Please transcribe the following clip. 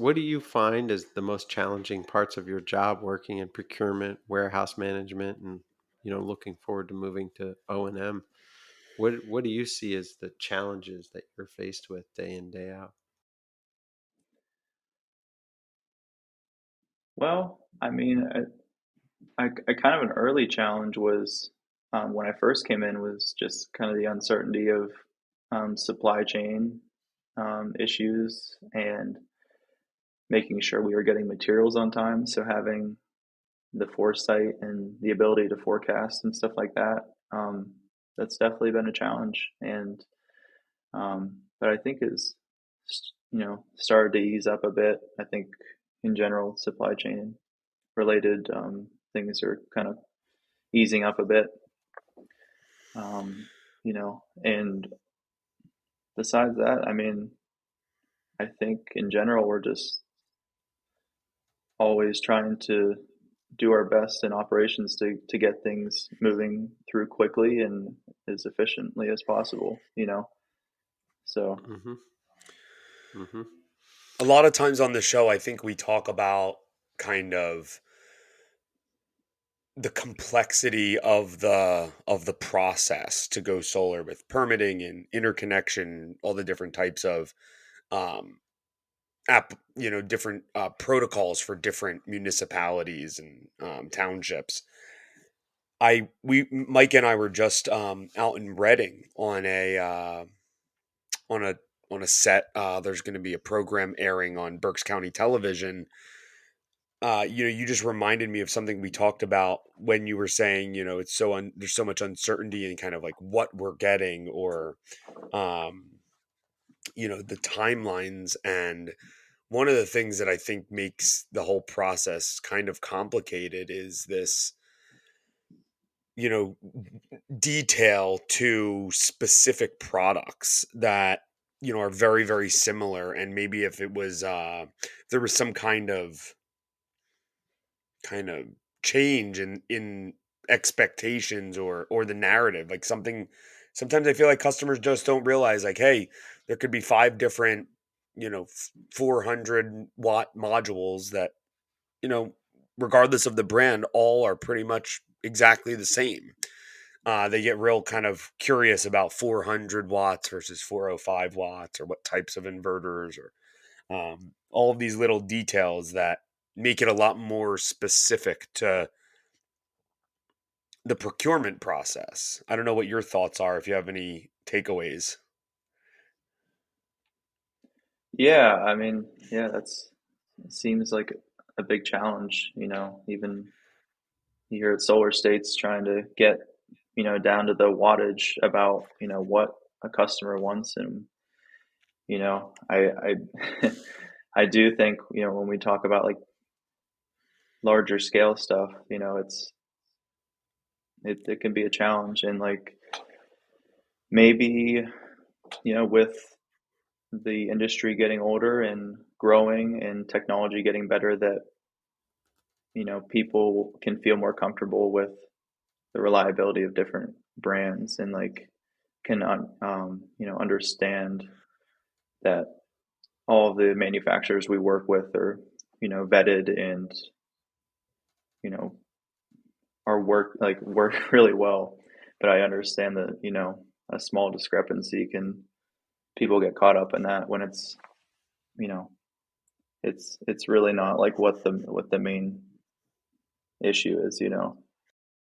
what do you find as the most challenging parts of your job working in procurement, warehouse management, and looking forward to moving to O&M? What do you see as the challenges that you're faced with day in, day out? Well, I mean, I kind of an early challenge was when I first came in was just kind of the uncertainty of supply chain issues and making sure we were getting materials on time. So having the foresight and the ability to forecast and stuff like that, that's definitely been a challenge. And but I think is started to ease up a bit. I think in general supply chain related things are kind of easing up a bit. And besides that, I mean, I think in general we're just always trying to do our best in operations to get things moving through quickly and as efficiently as possible. So Mm-hmm. Mm-hmm. A lot of times on the show, I think we talk about kind of the complexity of the process to go solar with permitting and interconnection, all the different types of um, different protocols for different municipalities and townships. Mike and I were just out in Reading on a on a set. There's going to be a program airing on Berks County Television. You just reminded me of something we talked about when you were saying, it's there's so much uncertainty in kind of like what we're getting or, um, the timelines. And one of the things that I think makes the whole process kind of complicated is this, you know, detail to specific products that, are very, very similar. And maybe if it was, there was some kind of change in expectations or the narrative, like something, sometimes I feel like customers just don't realize, like, hey, there could be five different 400-watt modules that, you know regardless of the brand, all are pretty much exactly the same. They get real kind of curious about 400 watts versus 405 watts, or what types of inverters, or all of these little details that make it a lot more specific to the procurement process. I don't know what your thoughts are, if you have any takeaways. yeah, I mean, yeah, that's it seems like a big challenge. Even here at Solar States trying to get down to the wattage about what a customer wants. And I I do think when we talk about like larger scale stuff, it can be a challenge. And like maybe with the industry getting older and growing and technology getting better, that people can feel more comfortable with the reliability of different brands, and like can understand that all of the manufacturers we work with are vetted and you know work really well. But I understand that a small discrepancy can people get caught up in that when it's you know it's really not like what the main issue is.